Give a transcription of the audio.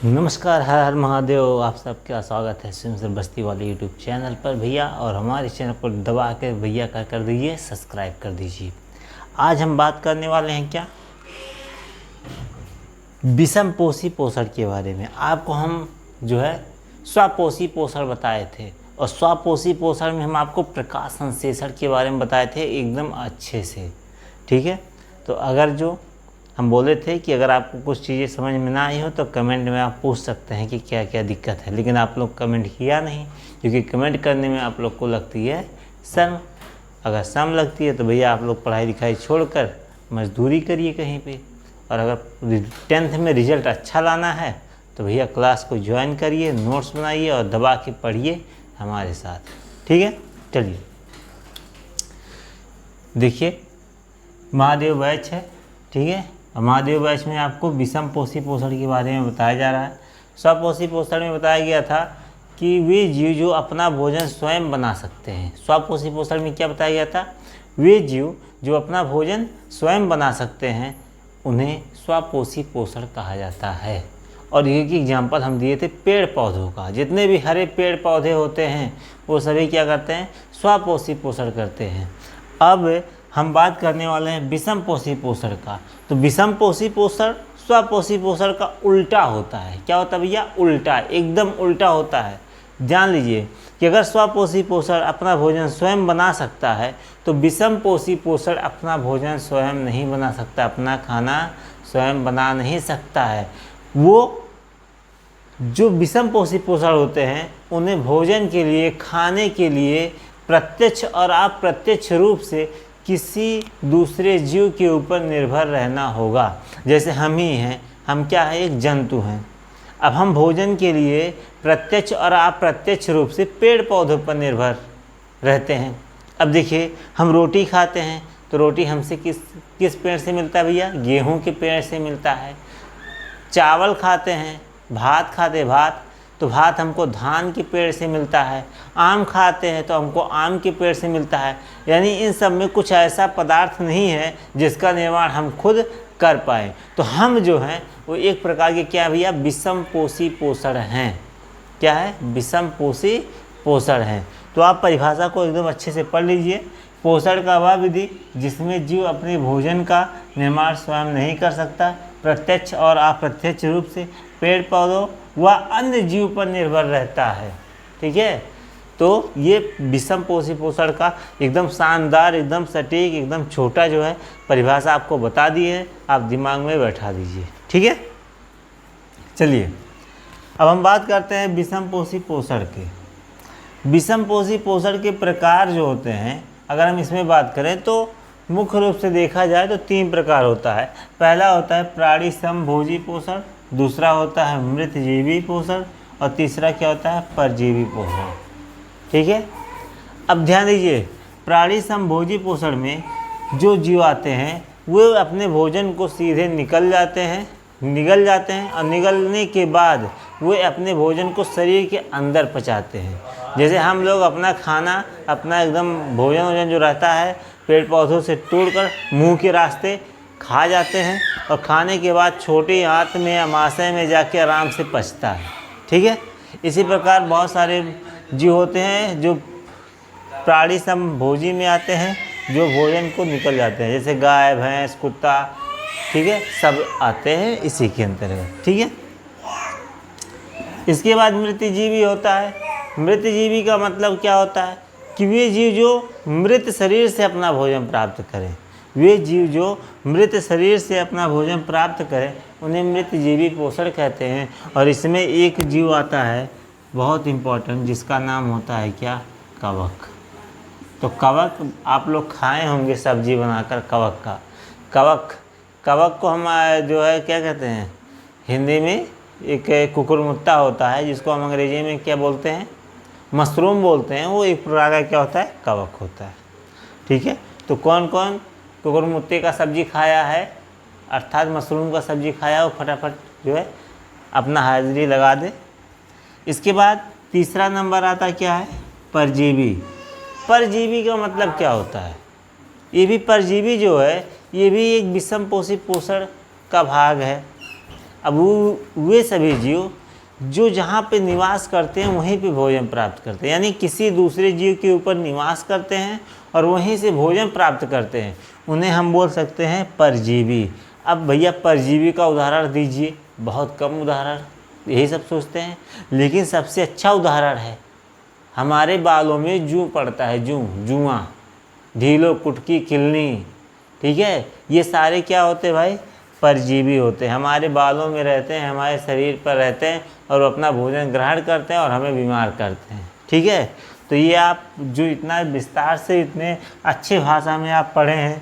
नमस्कार, हर हर महादेव। आप सबका स्वागत है सिंसर बस्ती वाले यूट्यूब चैनल पर भैया। और हमारे चैनल को दबा के भैया का कर दीजिए, सब्सक्राइब कर दीजिए। आज हम बात करने वाले हैं क्या, विषम पोषी पोषण के बारे में। आपको हम जो है स्वपोषी पोषण बताए थे, और स्वपोषी पोषण में हम आपको प्रकाश संश्लेषण के बारे में बताए थे एकदम अच्छे से। ठीक है, तो अगर जो हम बोले थे कि अगर आपको कुछ चीज़ें समझ में ना आई हो तो कमेंट में आप पूछ सकते हैं कि क्या क्या दिक्कत है, लेकिन आप लोग कमेंट किया नहीं, क्योंकि कमेंट करने में आप लोग को लगती है शर्म। अगर शर्म लगती है तो भैया आप लोग पढ़ाई लिखाई छोड़कर मजदूरी करिए कहीं पे। और अगर 10th में रिज़ल्ट अच्छा लाना है तो भैया क्लास को ज्वाइन करिए, नोट्स बनाइए और दबा के पढ़िए हमारे साथ। ठीक है, चलिए देखिए, महादेव बैच है। ठीक है, महादेव बैच में आपको विषम पोषी पोषण के बारे में बताया जा रहा है। स्वपोषी पोषण में बताया गया था कि वे जीव जो अपना भोजन स्वयं बना सकते हैं। स्वपोषी पोषण में क्या बताया गया था, वे जीव जो अपना भोजन स्वयं बना सकते हैं उन्हें स्वपोषी पोषण कहा जाता है। और एक एग्जाम्पल हम दिए थे पेड़ पौधों का। जितने भी हरे पेड़ पौधे होते हैं वो सभी क्या करते हैं, स्वपोषी पोषण करते हैं। अब हम बात करने वाले हैं विषम पोषी पोषण का। तो विषम पोषी पोषण स्वपोषी पोषण का उल्टा होता है। क्या होता है भैया, उल्टा, एकदम उल्टा होता है। जान लीजिए कि अगर स्वपोषी पोषण अपना भोजन स्वयं बना सकता है तो विषम पोषी पोषण अपना भोजन स्वयं नहीं बना सकता, अपना खाना स्वयं बना नहीं सकता है। वो जो विषम पोषी पोषण होते हैं उन्हें भोजन के लिए, खाने के लिए प्रत्यक्ष और अप्रत्यक्ष रूप से किसी दूसरे जीव के ऊपर निर्भर रहना होगा। जैसे हम ही हैं, हम क्या है, एक जंतु हैं। अब हम भोजन के लिए प्रत्यक्ष और अप्रत्यक्ष रूप से पेड़ पौधों पर निर्भर रहते हैं। अब देखिए, हम रोटी खाते हैं तो रोटी हमसे किस पेड़ से मिलता है भैया, गेहूं के पेड़ से मिलता है। चावल खाते हैं, भात खाते भात, तो भात हमको धान के पेड़ से मिलता है। आम खाते हैं तो हमको आम के पेड़ से मिलता है। यानी इन सब में कुछ ऐसा पदार्थ नहीं है जिसका निर्माण हम खुद कर पाएँ। तो हम जो हैं वो एक प्रकार के क्या भैया, विषम पोषी पोषण हैं। क्या है, विषम पोषी पोषण हैं। तो आप परिभाषा को एकदम अच्छे से पढ़ लीजिए। पोषण का वह विधि जिसमें जीव अपने भोजन का निर्माण स्वयं नहीं कर सकता, प्रत्यक्ष और अप्रत्यक्ष रूप से पेड़ पौधों व अन्य जीव पर निर्भर रहता है। ठीक है, तो ये विषम पोषी पोषण का एकदम शानदार, एकदम सटीक, एकदम छोटा जो है परिभाषा आपको बता दी है। आप दिमाग में बैठा दीजिए। ठीक है, चलिए अब हम बात करते हैं विषम पोषी पोषण के। विषम पोषी पोषण के प्रकार जो होते हैं, अगर हम इसमें बात करें तो मुख्य रूप से देखा जाए तो 3 प्रकार होता है। पहला होता है प्राणी समभोजी पोषण, दूसरा होता है मृतजीवी पोषण, और तीसरा क्या होता है, परजीवी पोषण। ठीक है, अब ध्यान दीजिए, प्राणी समभोजी पोषण में जो जीव आते हैं वो अपने भोजन को सीधे निगल जाते हैं और निगलने के बाद वे अपने भोजन को शरीर के अंदर पचाते हैं। जैसे हम लोग अपना खाना, अपना एकदम भोजन जो रहता है पेड़ पौधों से तोड़कर मुंह के रास्ते खा जाते हैं, और खाने के बाद छोटी आंत में, अमाशय में जाके आराम से पचता है। ठीक है, इसी प्रकार बहुत सारे जीव होते हैं जो प्राणी समभोजी में आते हैं, जो भोजन को निकल जाते हैं, जैसे गाय, भैंस, कुत्ता। ठीक है, सब आते हैं इसी के अंतर्गत। ठीक है, इसके बाद मृतजीवी होता है। मृतजीवी का मतलब क्या होता है कि वे जीव जो मृत शरीर से अपना भोजन प्राप्त करें। वे जीव जो मृत शरीर से अपना भोजन प्राप्त करें उन्हें मृतजीवी पोषण कहते हैं। और इसमें एक जीव आता है बहुत इम्पोर्टेंट, जिसका नाम होता है क्या, कवक। तो कवक आप लोग खाए होंगे सब्जी बनाकर, कवक का। कवक को हम जो है क्या कहते हैं, हिंदी में एक कुकुरमुत्ता होता है, जिसको हम अंग्रेजी में क्या बोलते हैं, मशरूम बोलते हैं। वो एक प्रकार का क्या होता है, कवक होता है। ठीक है, तो कौन कौन कुकुरमुत्ते का सब्जी खाया है, अर्थात मशरूम का सब्जी खाया, वो फटाफट जो है अपना हाजिरी लगा दे। इसके बाद तीसरा नंबर आता क्या है, परजीवी। परजीवी का मतलब क्या होता है, ये भी परजीवी जो है ये भी एक विषम पोषी पोषण का भाग है। अब वे सभी जीव जो जहाँ पे निवास करते हैं वहीं पे भोजन प्राप्त करते हैं, यानी किसी दूसरे जीव के ऊपर निवास करते हैं और वहीं से भोजन प्राप्त करते हैं, उन्हें हम बोल सकते हैं परजीवी। अब भैया परजीवी का उदाहरण दीजिए, बहुत कम उदाहरण, यही सब सोचते हैं, लेकिन सबसे अच्छा उदाहरण है हमारे बालों में जूं पड़ता है, जुआं, ढीलो, कुटकी, किलनी, ठीक है, ये सारे क्या होते हैं भाई, परजीवी होते हैं, हमारे बालों में रहते हैं, हमारे शरीर पर रहते हैं और अपना भोजन ग्रहण करते हैं और हमें बीमार करते हैं, ठीक है। तो ये आप जो इतना विस्तार से इतने अच्छे भाषा में आप पढ़े हैं,